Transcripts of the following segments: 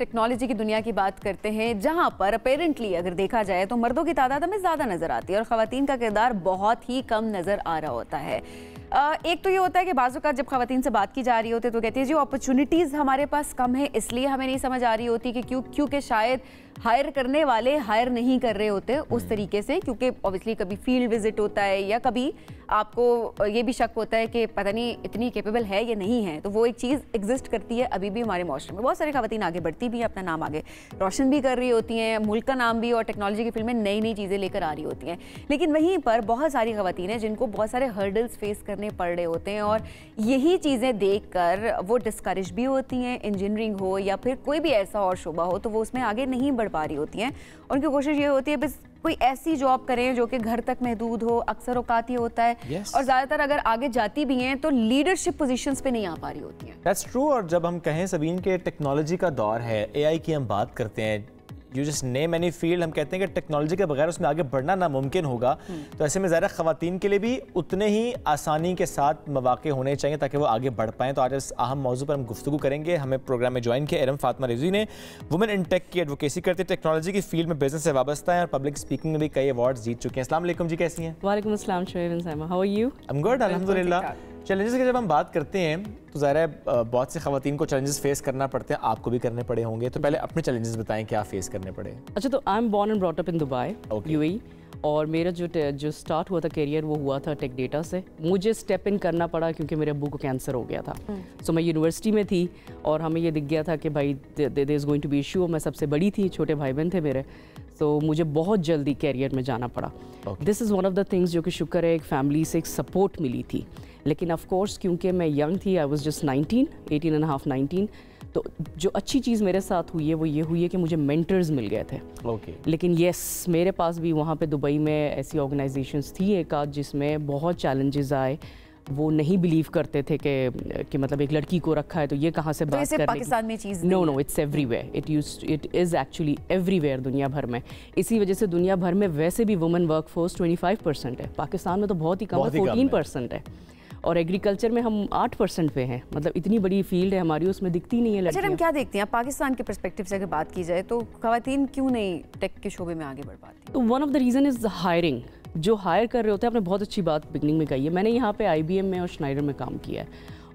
Technology की दुनिया की बात करते हैं, जहां पर अपेरेंटली अगर देखा जाए तो मर्दों की तादाद हमें ज़्यादा नज़र आती है और ख़वातीन का किरदार बहुत ही कम नज़र आ रहा होता है। एक तो ये होता है कि बाज़ औक़ात जब ख़वातीन से बात की जा रही होती है तो कहती है जी अपॉर्चुनिटीज़ हमारे पास कम है, इसलिए हमें नहीं समझ आ रही होती कि क्योंकि शायद हायर करने वाले हायर नहीं कर रहे होते उस तरीके से, क्योंकि ऑब्वियसली कभी फील्ड विजिट होता है या कभी आपको ये भी शक होता है कि पता नहीं इतनी कैपेबल है या नहीं है, तो वो एक चीज़ एग्जिस्ट करती है अभी भी हमारे माशरे में। बहुत सारी ख़वातीन आगे बढ़ती भी हैं, अपना नाम आगे रोशन भी कर रही होती हैं, मुल्क का नाम भी, और टेक्नोलॉजी की फील्ड में नई नई चीज़ें लेकर आ रही होती हैं। लेकिन वहीं पर बहुत सारी ख़वातीन हैं जिनको बहुत सारे हर्डल्स फेस करने पड़ रहे होते हैं और यही चीज़ें देख कर वो डिस्करेज भी होती हैं। इंजीनियरिंग हो या फिर कोई भी ऐसा और शुबा हो तो वो उसमें आगे नहीं बढ़ पा रही होती हैं। उनकी कोशिश ये होती है बस कोई ऐसी जॉब करें जो कि घर तक महदूद हो, अक्सर औकात ही होता है। और ज़्यादातर अगर आगे जाती भी हैं तो लीडरशिप पोजीशंस पे नहीं आ पा रही होती हैं। That's true. और जब हम कहें सबीन के टेक्नोलॉजी का दौर है, एआई की हम बात करते हैं, you just name any field, हम कहते हैं कि टेक्नोलॉजी के बगैर उसमें आगे बढ़ना नामुमकिन होगा। तो ऐसे में ज़ाहिर ख़वातीन के लिए भी उतने ही आसानी के साथ मौक़े होने चाहिए ताकि वो आगे बढ़ पाएँ। तो आज इस अहम मौजू पर हम गुफ्तगू करेंगे। हमें प्रोग्राम में ज्वाइन किया एरम फातिमा रिजवी ने, वुमेन इन टेक की एडवोकेसी करती है, टेक्नोलॉजी की फील्ड में बिजनेस से वाबस्ता है और पब्लिक स्पीकिंग में भी कई अवार्ड्स जीत चुके हैं। अस्सलाम वालेकुम जी, कैसी हैं? वालेकुम अस्सलाम Shoaib Saima, how are you? I am good अल्हम्दुलिल्लाह। चैलेंजेस की जब हम बात करते हैं तो ज़ाहिर है बहुत सी ख़वातीन को चैलेंजेस फेस करना पड़ते हैं, आपको भी करने पड़े होंगे। तो पहले अपने चैलेंजेस बताएं, क्या फेस करने पड़े? अच्छा, तो I am born and brought up in Dubai, UAE, और मेरा जो स्टार्ट हुआ था करियर वो हुआ था टेक डेटा से। मुझे स्टेप इन करना पड़ा क्योंकि मेरे अब्बू को कैंसर हो गया था। सो मैं यूनिवर्सिटी में थी और हमें ये दिख गया था कि भाई there is going to be issue. मैं सबसे बड़ी थी, छोटे भाई बहन थे मेरे, तो मुझे बहुत जल्दी कैरियर में जाना पड़ा। This is one of the things जो कि शुक्र है एक फैमिली से एक सपोर्ट मिली थी। लेकिन ऑफ कोर्स क्योंकि मैं यंग थी, I was just 18 and a half 19, तो जो अच्छी चीज़ मेरे साथ हुई है वो ये हुई है कि मुझे मेंटर्स मिल गए थे। लेकिन येस, मेरे पास भी वहाँ पे दुबई में ऐसी ऑर्गेनाइजेशंस थी एक आध जिसमें बहुत चैलेंजेस आए। वो नहीं बिलीव करते थे कि मतलब एक लड़की को रखा है तो ये कहाँ से बात करने की। पाकिस्तान में चीज़ no, it's everywhere, it is actually everywhere दुनिया भर में। इसी वजह से दुनिया भर में वैसे भी वुमेन वर्क फोर्स 25% है, पाकिस्तान में तो बहुत ही कम है, 14% है। और एग्रीकल्चर में हम 8% पे हैं, मतलब इतनी बड़ी फील्ड है हमारी, उसमें दिखती नहीं है लड़कियां। अच्छा, हम क्या देखते हैं पाकिस्तान के पर्सपेक्टिव से अगर बात की जाए तो ख़वातीन क्यों नहीं टेक के शोबे में आगे बढ़ पाती? तो one of the reason is hiring. जो हायर कर रहे होते हैं, आपने बहुत अच्छी बात बिगनिंग में कही है। मैंने यहाँ पे IBM में और श्नाइडर में काम किया है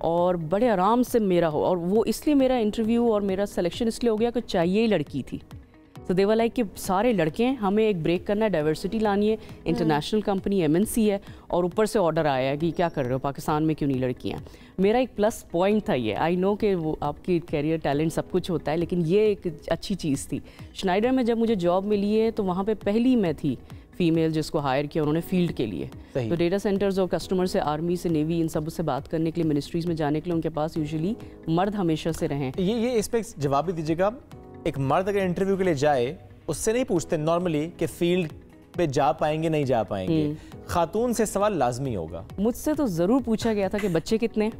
और बड़े आराम से मेरा हो, और वो इसलिए मेरा इंटरव्यू और मेरा सिलेक्शन इसलिए हो गया कि चाहिए ही लड़की थी। तो दे वर लाइक कि सारे लड़के हैं, हमें एक ब्रेक करना है, डाइवर्सिटी लानी है, इंटरनेशनल कंपनी MNC है, और ऊपर से ऑर्डर आया है कि क्या कर रहे हो पाकिस्तान में, क्यों नहीं लड़कियां? मेरा एक प्लस पॉइंट था ये। आई नो कि वो आपकी कैरियर टैलेंट सब कुछ होता है, लेकिन ये एक अच्छी चीज़ थी। श्नाइडर में जब मुझे जॉब मिली है तो वहाँ पर पहली मैं थी फीमेल जिसको हायर किया उन्होंने फील्ड के लिए। तो डेटा सेंटर्स और कस्टमर से, आर्मी से, नेवी, इन सब से बात करने के लिए, मिनिस्ट्रीज़ में जाने के लिए उनके पास यूजुअली मर्द हमेशा से रहे। ये इस पर जवाब भी दीजिएगा। एक मर्द अगर इंटरव्यू के लिए जाए उससे नहीं पूछते नॉर्मली कि फील्ड पे जा पाएंगे नहीं जा पाएंगे, खातून से सवाल लाजमी होगा। मुझसे तो ज़रूर पूछा गया था कि बच्चे कितने,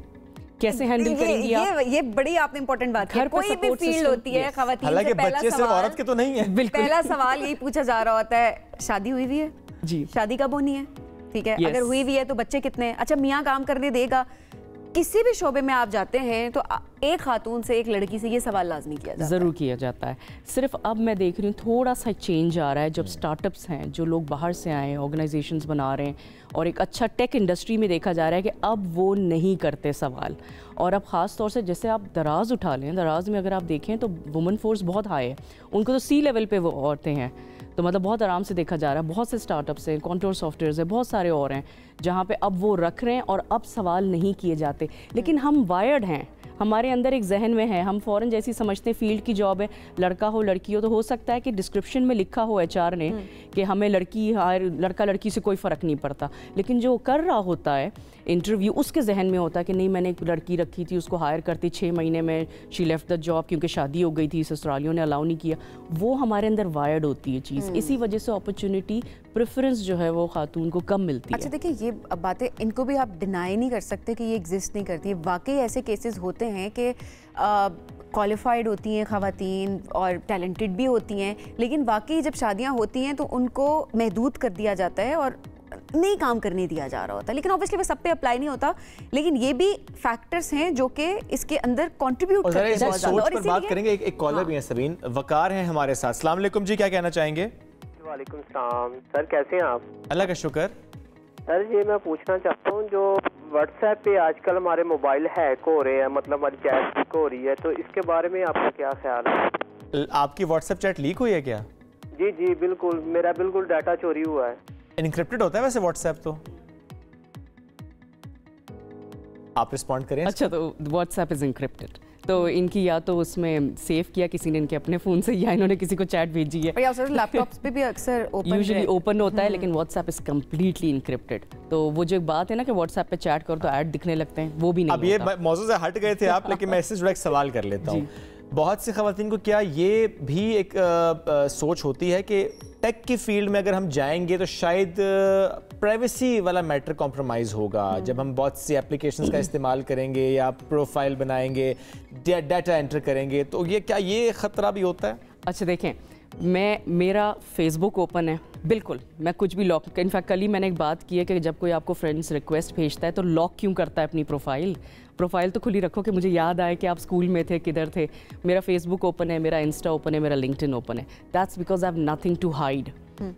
कैसे हैंडल करेंगी आप? ये बड़ी आपने इंपॉर्टेंट बात की। कोई भी फील्ड होती है ख़वातीन, हालांकि बच्चे सिर्फ औरत के तो नहीं है। पहला सवाल यही पूछा जा रहा होता है, शादी हुई हुई है जी, शादी कब होनी है, ठीक है, अगर हुई हुई है तो बच्चे कितने हैं, अच्छा मियाँ काम करने देगा। किसी भी शोबे में आप जाते हैं तो एक खातून से, एक लड़की से ये सवाल लाजमी किया जाता है, ज़रूर किया जाता है। सिर्फ अब मैं देख रही हूँ थोड़ा सा चेंज आ रहा है, जब स्टार्टअप्स हैं, जो लोग बाहर से आए हैं, ऑर्गेनाइजेशंस बना रहे हैं, और एक अच्छा टेक इंडस्ट्री में देखा जा रहा है कि अब वो नहीं करते सवाल। और अब ख़ास तौर से जैसे आप दराज उठा लें, दराज में अगर आप देखें तो वुमेन फोर्स बहुत हाई है, उनको तो C लेवल पे वो औरतें हैं, तो मतलब बहुत आराम से देखा जा रहा है। बहुत से स्टार्टअप्स हैं, कॉन्टोर सॉफ्टवेयर्स है, बहुत सारे और हैं जहाँ पे अब वो रख रहे हैं और अब सवाल नहीं किए जाते। लेकिन हम वायर्ड हैं, हमारे अंदर एक जहन में है, हम फ़ौरन जैसी समझते हैं फील्ड की जॉब है, लड़का हो लड़की हो, तो हो सकता है कि डिस्क्रिप्शन में लिखा हो HR ने कि हमें लड़की हायर, लड़का लड़की से कोई फ़र्क नहीं पड़ता। लेकिन जो कर रहा होता है इंटरव्यू, उसके जहन में होता है कि नहीं, मैंने एक लड़की रखी थी, उसको हायर करती, 6 महीने में शी लेफ्ट द जॉब क्योंकि शादी हो गई थी, ससुरालियों ने अलाउ नहीं किया। वो हमारे अंदर वायर्ड होती है चीज़, इसी वजह से अपॉर्चुनिटी, प्रेफरेंस जो है वो खातून को कम मिलती है। अच्छा देखिए, ये बातें इनको भी आप डिनाई नहीं कर सकते कि ये एग्जिस्ट नहीं करती है। वाकई ऐसे केसेस होते हैं कि क्वालिफाइड होती हैं ख़वातीन और टैलेंटेड भी होती हैं, लेकिन वाकई जब शादियां होती हैं तो उनको महदूद कर दिया जाता है और नहीं काम करने दिया जा रहा होता, लेकिन ऑब्वियसली वो सब पे अप्लाई नहीं होता, लेकिन ये भी फैक्टर्स हैं जो कि इसके अंदर कंट्रीब्यूट करते हैं बहुत ज़्यादा। और बात करेंगे, एक कॉलर भी है सबीन वकार हैं हमारे साथ। अस्सलाम वालेकुम जी, क्या कहना चाहेंगे? वालेकुम सलाम सर, कैसे हैं आप? अल्लाह का शुक्र। सर ये मैं पूछना चाहता हूँ, जो व्हाट्सएप पे आजकल हमारे मोबाइल हैक हो रहे हैं, मतलब हमारी चैट लीक हो रही है, तो इसके बारे में आपका क्या ख्याल है? आपकी व्हाट्सएप चैट लीक हुई है क्या? जी जी बिल्कुल, मेरा बिल्कुल डाटा चोरी हुआ है। इनक्रिप्टेड होता है वैसे व्हाट्सएप, तो आप रिस्पॉन्ड करें। अच्छा, तो व्हाट्सएप इज इनक्रिप्टेड, तो इनकी या तो उसमें सेव किया किसी ने इनके अपने फ़ोन से, या इन्होंने किसी को चैट भेजी है। लैपटॉप्स पे भी अक्सर यूजुअली ओपन होता है, लेकिन व्हाट्सएप इज कम्प्लीटली इनक्रिप्टेड। तो वो जो एक बात है ना कि व्हाट्सएप पे चैट करो तो ऐड दिखने लगते हैं, वो भी नहीं। अब ये मौजूद से हट गए थे आप, लेकिन मैं इससे जुड़ा एक सवाल कर लेता हूँ। बहुत सी ख़वातीन को क्या ये भी एक सोच होती है कि टेक की फील्ड में अगर हम जाएंगे तो शायद प्राइवेसी वाला मैटर कॉम्प्रोमाइज़ होगा, जब हम बहुत सी एप्लीकेशंस का इस्तेमाल करेंगे या प्रोफाइल बनाएंगे, डाटा एंटर करेंगे, तो ये क्या ये ख़तरा भी होता है? अच्छा देखें, मेरा फेसबुक ओपन है, बिल्कुल मैं कुछ भी लॉक, इनफैक्ट कल ही मैंने एक बात की है कि जब कोई आपको फ्रेंड्स रिक्वेस्ट भेजता है तो लॉक क्यों करता है अपनी प्रोफाइल तो खुली रखो कि मुझे याद आए कि आप स्कूल में थे, किधर थे। मेरा फेसबुक ओपन है, मेरा इंस्टा ओपन है, मेरा लिंक्डइन ओपन है। That's because I have nothing to hide.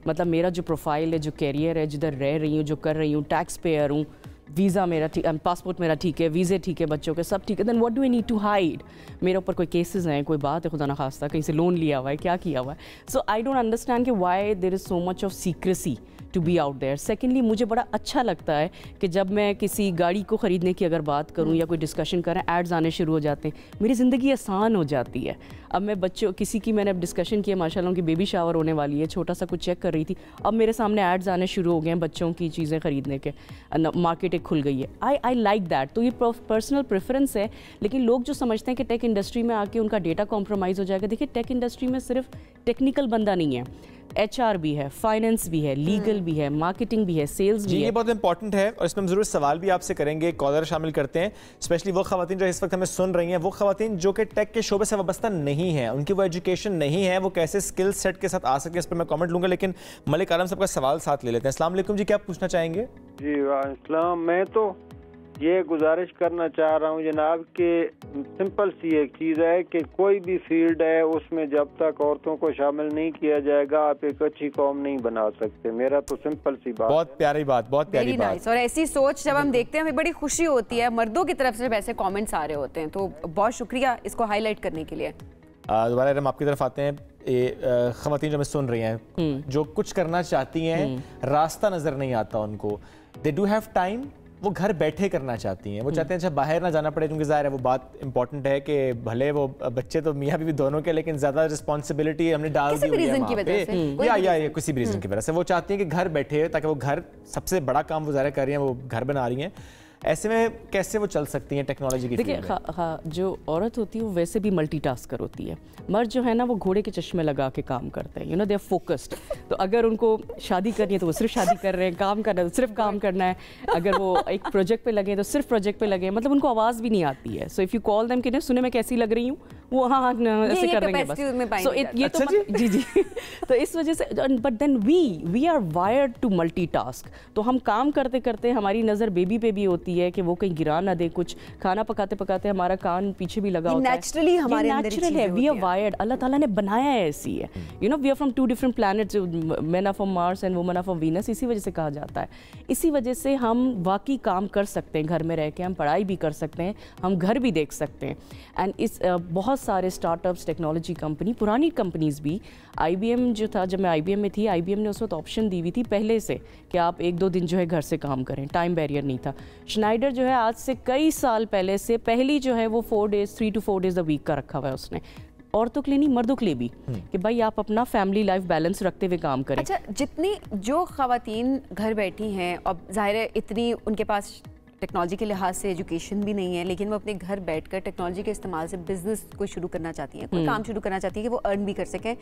मतलब मेरा जो प्रोफाइल है, जो कैरियर है, जिधर रह रही हूँ, जो कर रही हूँ, टैक्स पेयर हूँ, वीज़ा मेरा ठीक, पासपोर्ट मेरा ठीक है, वीज़े ठीक है, बच्चों के सब ठीक है, then what do I need to hide? मेरे ऊपर कोई केसेस हैं, कोई बात है खुदा ना खास्ता, कहीं से लोन लिया हुआ है, क्या किया हुआ है। सो आई डोंट अंडरस्टैंड कि why there is so much of secrecy to be out there. Secondly, मुझे बड़ा अच्छा लगता है कि जब मैं किसी गाड़ी को ख़रीदने की अगर बात करूँ या कोई डिस्कशन करें, एड्स आने शुरू हो जाते हैं, मेरी ज़िंदगी आसान हो जाती है। अब मैं बच्चों किसी की मैंने अब डिस्कशन किया, माशाल्लाह उनकी बेबी शावर होने वाली है, छोटा सा कुछ चेक कर रही थी, अब मेरे सामने एड्स आने शुरू हो गए हैं बच्चों की चीज़ें ख़रीदने के, मार्केट एक खुल गई है। I like that. तो ये पर्सनल प्रेफरेंस है, लेकिन लोग जो समझते हैं कि टेक इंडस्ट्री में आके उनका डेटा कॉम्प्रोमाइज़ हो जाएगा, देखिए टेक इंडस्ट्री में सिर्फ टेक्निकल बंदा नहीं है, HR भी है, फाइनेंस भी है, लीगल भी है, मार्केटिंग भी है, सेल्स भी है। ये बहुत इंपॉर्टेंट है और इसमें हम ज़रूर सवाल भी आपसे करेंगे, कॉलर शामिल करते हैं, स्पेशली वो ख़वातीन जो इस वक्त हमें सुन रही हैं, वो ख़वातीन जो कि टेक के शोबे से वाबस्ता नहीं है, उनकी वो एजुकेशन नहीं है, वो कैसे स्किल सेट के साथ आ सकते हैं, इस पर मैं कमेंट लूँगा, लेकिन मलिक आलम साहब का सवाल साथ ले लेते हैं। अस्सलाम वालेकुम जी, क्या आप पूछना चाहेंगे? जी वालेकुम, मैं तो ये गुजारिश करना चाह रहा हूँ जनाब कि सिंपल सी एक चीज़ है कि कोई भी फील्ड है उसमें जब तक औरतों को शामिल नहीं किया जाएगा आप एक अच्छी कौम नहीं बना सकते। मेरा तो सिंपल सी बात। बहुत प्यारी बात, बहुत प्यारी बात। और ऐसी सोच जब हम देखते हैं हमें बड़ी खुशी होती है, मर्दों की तरफ से जब ऐसे कमेंट्स आ रहे होते हैं, तो बहुत शुक्रिया इसको हाईलाइट करने के लिए। दोबारा हम आपकी तरफ आते हैं। ख़वातीन जो हमें सुन रही हैं, जो कुछ करना चाहती हैं, रास्ता नज़र नहीं आता उनको, दे डू हैव टाइम, वो घर बैठे करना चाहती हैं, वो चाहते हैं अच्छा बाहर ना जाना पड़े, क्योंकि ज़ाहिर है वो बात इंपॉर्टेंट है कि भले वो बच्चे तो मियाँ बीवी दोनों के, लेकिन ज़्यादा रिस्पॉन्सिबिलिटी हमने डाल दी हुई है वहाँ पे, या किसी भी रीज़न की वजह से वो चाहती हैं कि घर बैठे, ताकि वो घर सबसे बड़ा काम वो ज़ाहिर कर रही हैं, वो घर बना रही हैं। ऐसे में कैसे वो चल सकती हैं टेक्नोलॉजी की? देखिए जो औरत होती है वो वैसे भी मल्टीटास्कर होती है। मर्द जो है ना वो घोड़े के चश्मे लगा के काम करते हैं, you know they are focused. तो अगर उनको शादी करनी है तो वो सिर्फ शादी कर रहे हैं, काम करना है तो सिर्फ काम करना है, अगर वो एक प्रोजेक्ट पे लगे तो सिर्फ प्रोजेक्ट पे लगे, मतलब उनको आवाज़ भी नहीं आती है। So if you call them कि नहीं सुने मैं कैसी लग रही हूँ, वो हाँ ऐसे कर देंगे बस। सो ये तो जी तो इस वजह से, but then we are wired to multitask. तो हम काम करते करते हमारी नज़र बेबी पे भी होती है कि वो कहीं गिरा ना दे, कुछ खाना पकाते पकाते हमारा कान पीछे भी लगा होता है। नेचुरली हमारे अंदर नेचुरल है, वी आर वायर्ड, अल्लाह ताला ने बनाया है ऐसी है। You know we are from 2 different planets, men are from Mars and women are from Venus, इसी वजह से कहा जाता है। इसी वजह से हम वाकई काम कर सकते हैं, घर में रह के हम पढ़ाई भी कर सकते हैं, हम घर भी देख सकते हैं। एंड इस बहुत सारे स्टार्टअप्स, टेक्नोलॉजी कंपनी, पुरानी कंपनीज भी, IBM जो था, जब मैं IBM में थी, IBM ने उस वक्त ऑप्शन दी हुई थी पहले से कि आप 1-2 दिन जो है घर से काम करें, टाइम बैरियर नहीं था। श्नाइडर जो है आज से कई साल पहले से पहली जो है वो 3 to 4 days a week का रखा हुआ है उसने, औरतों के लिए नहीं मर्दों के लिए भी, कि भाई आप अपना फैमिली लाइफ बैलेंस रखते हुए काम करें। अच्छा, जितनी जो ख़वातीन घर बैठी हैं, अब जाहिर है इतनी उनके पास टेक्नोलॉजी के लिहाज से एजुकेशन भी नहीं है, लेकिन वो अपने घर बैठकर टेक्नोलॉजी के इस्तेमाल से बिजनेस कोई शुरू करना चाहती हैं, कोई काम शुरू करना चाहती है कि वो अर्न भी कर सकें,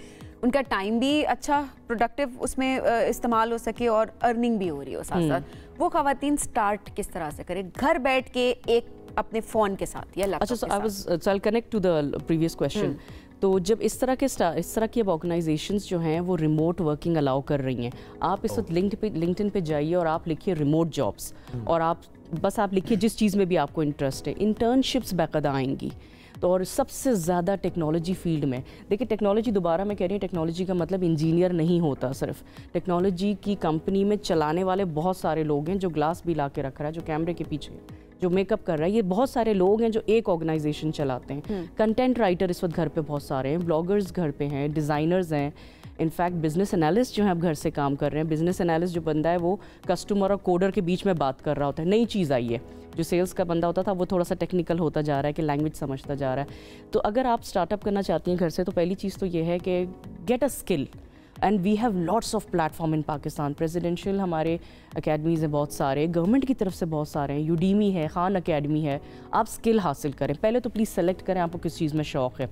उनका टाइम भी अच्छा प्रोडक्टिव उसमें इस्तेमाल हो सके और अर्निंग भी हो रही हो साथ साथ, वो ख़वातीन स्टार्ट किस तरह से करें घर बैठ के एक अपने फ़ोन के साथ या लैपटॉप के साथ? अच्छा, so I'll connect to the previous question. تو جب اس طرح کی اب آرگنائزیشنز جو ہیں وہ ریموٹ ورکنگ الاؤ کر رہی ہیں. آپ اس وقت لنکڈ ان پہ جائیے اور آپ لکھیے ریموٹ جابس, اور آپ لکھیے جس چیز میں بھی آپ کو انٹرسٹ ہے. انٹرنشپس باقاعدہ آئیں گی. تو اور سب سے زیادہ ٹیکنالوجی فیلڈ میں دیکھیں, ٹیکنالوجی دوبارہ میں کہہ رہی ہوں, ٹیکنالوجی کا مطلب انجینئر نہیں ہوتا صرف. ٹیکنالوجی کی کمپنی میں چلانے والے بہت سارے لوگ ہیں, جو گلاس بھی لا کے رکھ رہا ہے, جو کیمرے کے پیچھے جو میک اپ کر رہا ہے, یہ بہت سارے لوگ ہیں جو ایک آرگنائزیشن چلاتے ہیں. کنٹینٹ رائٹر اس وقت گھر پہ بہت سارے ہیں, بلاگرز گھر پہ ہیں, ڈیزائنرز ہیں, انفیکٹ بزنس انالسٹ جو ہیں اب گھر سے کام کر رہے ہیں. بزنس انالسٹ جو بندہ ہے وہ کسٹمر اور کوڈر کے بیچ میں بات کر رہا ہوتا ہے. نئی چیز آئی ہے. جو سیلز کا بندہ ہوتا تھا وہ تھوڑا سا ٹیکنیکل ہوتا جا رہا ہے کہ لینگویج سمجھتا جا رہا ہے. تو اگر آپ اسٹارٹ اپ کرنا چاہتی ہیں گھر سے, تو پہلی چیز تو یہ ہے کہ get a skill. And we have lots of platform in Pakistan. Presidential ہمارے اکیڈمیز ہیں بہت سارے, گورنمنٹ کی طرف سے بہت سارے ہیں. یوڈیمی ہے, خان اکیڈمی ہے. آپ اسکل حاصل کریں. پہلے تو پلیز سلیکٹ کریں آپ کو کس چیز میں شوق ہے.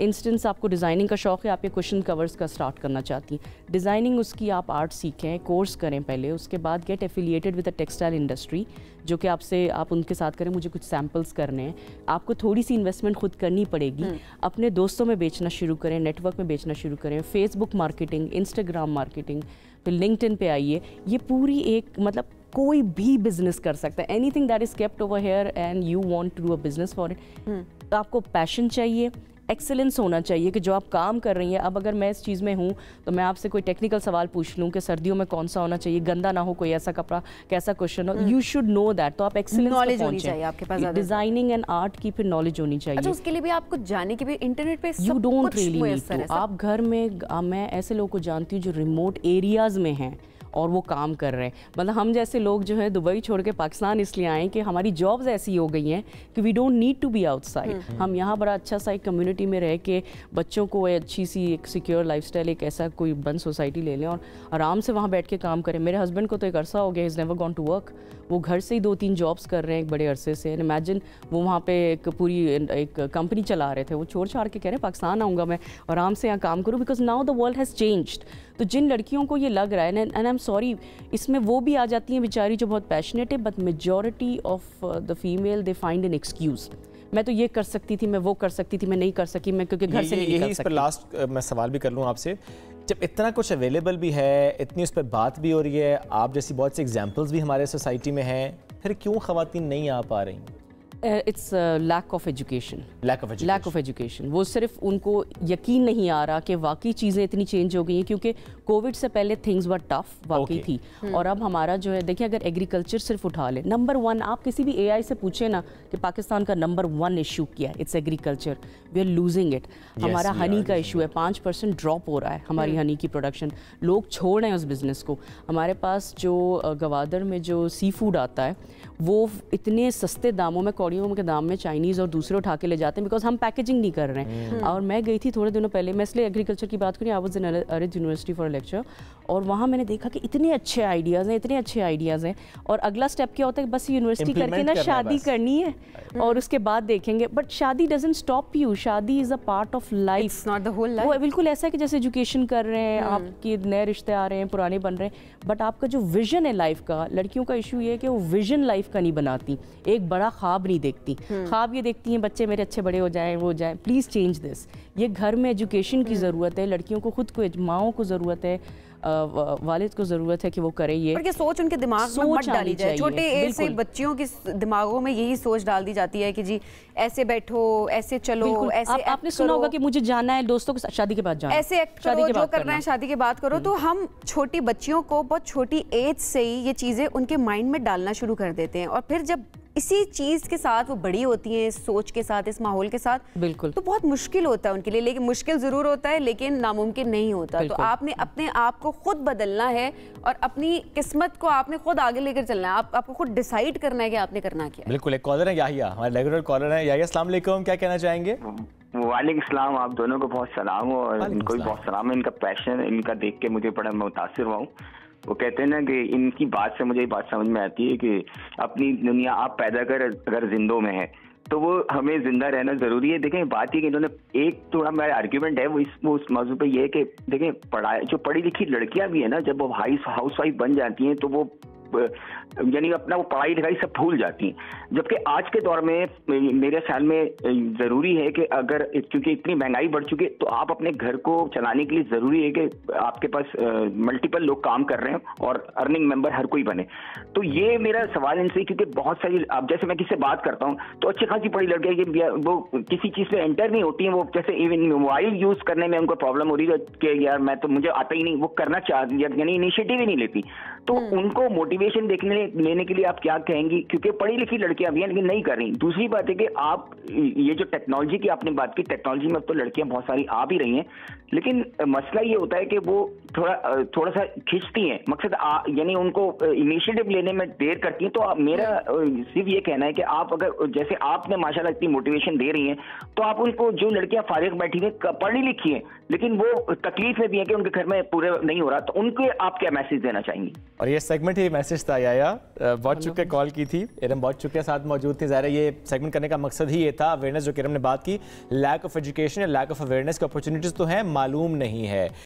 انسٹنس آپ کو ڈیزائننگ کا شوق ہے, آپ یہ کوشن کورس کا سٹارٹ کرنا چاہتی ہیں, ڈیزائننگ اس کی آپ آرٹ سیکھیں, کورس کریں پہلے. اس کے بعد get affiliated with a textile industry, جو کہ آپ ان کے ساتھ کریں. مجھے کچھ سیمپلس کرنے ہیں, آپ کو تھوڑی سی انویسٹمنٹ خود کرنی پڑے گی. اپنے دوستوں میں بیچنا شروع کریں, نیٹ ورک میں بیچنا شروع کریں. فیس بک مارکیٹنگ, انسٹاگرام مارکیٹنگ, پھر لنکڈ ان پہ آئیے. یہ پوری ایک مطلب کوئی بھی بزنس کر سکتا ہے. Anything that is kept over here and you want to do a business for it. تو آپ کو پیشن چاہیے, ایکسلنس ہونا چاہیے کہ جو آپ کام کر رہی ہیں. اب اگر میں اس چیز میں ہوں تو میں آپ سے کوئی ٹیکنیکل سوال پوچھ لوں کہ سردیوں میں کون سا ہونا چاہیے, گندا نہ ہو کوئی ایسا کپڑا, کیسا کوشچن ہو, یو شوڈ نو دیٹ. تو آپ ایکسلنس نالج ہونی چاہیے آپ کے پاس, ڈیزائننگ اینڈ آرٹ کی پھر نالج ہونی چاہیے. اچھا, اس کے لیے بھی آپ کو جانے کی بھی انٹرنیٹ پہ you don't really need to. آپ گھر میں ایسے لوگوں کو جانتی ہوں جو ریموٹ ایریاز میں ہیں اور وہ کام کر رہے ہیں. مطلب ہم جیسے لوگ جو ہے دبئی چھوڑ کے پاکستان اس لیے آئے کہ ہماری جابز ایسی ہو گئی ہیں کہ we don't need to be outside. ہم یہاں بڑا اچھا سا ایک کمیونٹی میں رہ کے بچوں کو اچھی سی ایک سیکیور لائف اسٹائل, ایک ایسا کوئی بند سوسائٹی لے لیں اور آرام سے وہاں بیٹھ کے کام کریں. میرے ہسبینڈ کو تو ایک عرصہ ہو گیا, he's never gone to work. وہ گھر سے ہی 2-3 جابس کر رہے ہیں ایک بڑے عرصے سے. امیجن وہ وہاں پہ ایک پوری ایک کمپنی چلا رہے تھے, وہ چھوڑ چھاڑ کے کہہ رہے ہیں پاکستان آؤں گا میں, آرام سے یہاں کام کروں, because now the world has changed. تو جن لڑکیوں کو یہ لگ رہا ہے, اینڈ آئی ایم سوری, اس میں وہ بھی آ جاتی ہیں بیچاری جو بہت پیشنیٹ ہے, but majority of the female they find an excuse. میں تو یہ کر سکتی تھی, میں وہ کر سکتی تھی, میں نہیں کر سکی, میں کیونکہ گھر سے نہیں نکل سکتی. اس پر لاسٹ میں سوال بھی کر لوں آپ سے, جب اتنا کچھ اویلیبل بھی ہے, اتنی اس پہ بات بھی ہو رہی ہے, آپ جیسی بہت سی ایگزامپلس بھی ہمارے سوسائٹی میں ہیں, پھر کیوں خواتین نہیں آ پا رہی ہیں؟ It's lack of education. وہ صرف ان کو یقین نہیں آ رہا کہ واقعی چیزیں اتنی چینج ہو گئی ہیں, کیونکہ کووڈ سے پہلے تھنگز ور ٹف واقعی تھی. اور اب ہمارا جو ہے دیکھیں, اگر ایگریکلچر صرف اٹھا لیں, نمبر 1 آپ کسی بھی اے آئی سے پوچھیں نا کہ پاکستان کا نمبر 1 ایشو کیا ہے, it's agriculture. We are losing it. ہمارا ہنی کا ایشو ہے, 5% ڈراپ ہو رہا ہے ہماری ہنی کی پروڈکشن. لوگ چھوڑ رہے ہیں اس بزنس کو. ہمارے پاس جو گوادر میں جو سی فوڈ آتا ہے وہ اتنے سستے داموں میں, کوڑیوں کے دام میں چائنیز اور دوسرے اٹھا کے لے جاتے ہیں, بیکاز ہم پیکیجنگ نہیں کر رہے ہیں. اور میں گئی تھی تھوڑے دنوں پہلے, میں اس لیے ایگریکلچر کی بات کروں, آئی واز ان ارد یونیورسٹی فار لیکچر, اور وہاں میں نے دیکھا کہ اتنے اچھے آئیڈیاز ہیں. اور اگلا اسٹیپ کیا ہوتا ہے, بس یونیورسٹی کر کے نا شادی کرنی ہے اور اس کے بعد دیکھیں گے. بٹ شادی ڈزنٹ اسٹاپ یو, شادی is a part of life, not the whole life. وہ بالکل ایسا ہے کہ جیسے ایجوکیشن کر رہے ہیں, آپ کے نئے رشتے آ رہے ہیں, پرانے بن رہے ہیں, بٹ آپ کا جو ویژن ہے لائف کا, لڑکیوں کا ایشو یہ ہے کہ وہ ویژن لائف کا نہیں بناتی, ایک بڑا خواب نہیں دیکھتی. خواب یہ دیکھتی ہیں بچے میرے اچھے بڑے ہو جائیں, وہ جائیں. Please change this. یہ گھر میں ایجوکیشن کی ضرورت ہے, لڑکیوں کو خود کو, ماؤں کو ضرورت ہے, والد کو ضرورت ہے کہ وہ کرے. یہ سوچ ان کے دماغ میں مت ڈالی جائے. چھوٹے ایج سے بچیوں کی دماغوں میں یہی سوچ ڈال دی جاتی ہے کہ جی ایسے بیٹھو, ایسے چلو, ایسے. آپ نے سنا ہوگا کہ مجھے جانا ہے دوستوں کو شادی کے بعد جانا, ایسے ایکٹ کرو, جو کرنا ہے شادی کے بعد کرو. تو ہم چھوٹی بچیوں کو بہت چھوٹی ایج سے ہی یہ چیزیں ان کے مائنڈ میں ڈالنا شروع کر دیتے ہیں, اور پھر جب اسی چیز کے ساتھ وہ بڑی ہوتی ہیں, اس سوچ کے ساتھ, اس ماحول کے ساتھ, بالکل, تو بہت مشکل ہوتا ہے ان کے لیے. لیکن مشکل ضرور ہوتا ہے, لیکن ناممکن نہیں ہوتا. تو آپ نے اپنے آپ کو خود بدلنا ہے اور اپنی قسمت کو آپ نے خود آگے لے کر چلنا ہے. آپ کو خود ڈیسائیڈ کرنا ہے کہ آپ نے کرنا کیا. بالکل. ایک کالر ہے یاہیا, ہمارے ریگولر کالر ہیں. یاہیا السلام علیکم, کیا کہنا چاہیں گے؟ وعلیکم السلام. آپ دونوں کو بہت سلام ہو, اور ان کو بھی بہت سلام ہے. ان کا پیشن, ان کا دیکھ کے مجھے بڑا متاثر ہوا ہوں. وہ کہتے ہیں نا کہ ان کی بات سے مجھے یہ بات سمجھ میں آتی ہے کہ اپنی دنیا آپ پیدا کر اگر زندوں میں ہے تو وہ ہمیں زندہ رہنا ضروری ہے. دیکھیں بات یہ کہ انہوں نے ایک تھوڑا میرا آرگیومنٹ ہے وہ اس موضوع پہ یہ ہے کہ دیکھیں جو پڑھی لکھی لڑکیاں بھی ہیں نا, جب وہ ہاؤس وائف بن جاتی ہیں تو وہ यानी अपना वो पढ़ाई लिखाई सब भूल जाती हैं। जबकि आज के दौर में मेरे ख्याल में ज़रूरी है कि अगर, क्योंकि इतनी महंगाई बढ़ चुकी है, तो आप अपने घर को चलाने के लिए ज़रूरी है कि आपके पास मल्टीपल लोग काम कर रहे हैं और अर्निंग मेंबर हर कोई बने। तो ये मेरा सवाल इनसे, क्योंकि बहुत सारी, अब जैसे मैं किससे बात करता हूँ तो अच्छी खासी पढ़ी लड़कियाँ वो किसी चीज़ पे एंटर नहीं होती हैं, वो जैसे इवन मोबाइल यूज़ करने में उनको प्रॉब्लम हो रही है कि यार मैं तो, मुझे आता ही नहीं, वो करना यानी इनिशिएटिव ही नहीं लेती। तो उनको मोटिवेशन लेने के लिए आप क्या कहेंगी? क्योंकि पढ़ी लिखी लड़कियां भी हैं लेकिन नहीं कर रही। दूसरी बात है कि आप ये जो टेक्नोलॉजी की आपने बात की, टेक्नोलॉजी में अब तो लड़कियां बहुत सारी आ भी रही हैं, लेकिन मसला ये होता है कि वो थोड़ा सा खिंचती हैं, मकसद यानी उनको इनिशिएटिव लेने में देर करती हैं। तो मेरा सिर्फ ये कहना है कि आप अगर, जैसे आपने माशाल्लाह इतनी मोटिवेशन दे रही हैं, तो आप उनको, जो लड़कियां फारिग बैठी हैं, पढ़ी लिखी हैं लेकिन वो तकलीफ में भी है कि उनके घर में पूरे नहीं हो रहा, तो उनके आप क्या मैसेज देना चाहेंगी? और ये सेगमेंट ही मैसेज था याया, बहुत चुके कॉल की थी, इरम बहुत चुके साथ मौजूद थे। ज़ाहिर है ये सेगमेंट करने का मकसद ही ये था, अवेयरनेस जो किरम ने बात की, लैक ऑफ एजुकेशन या लैक ऑफ अवेयरनेस की अपॉर्चुनिटीज़ तो हैं, मालूम नहीं है।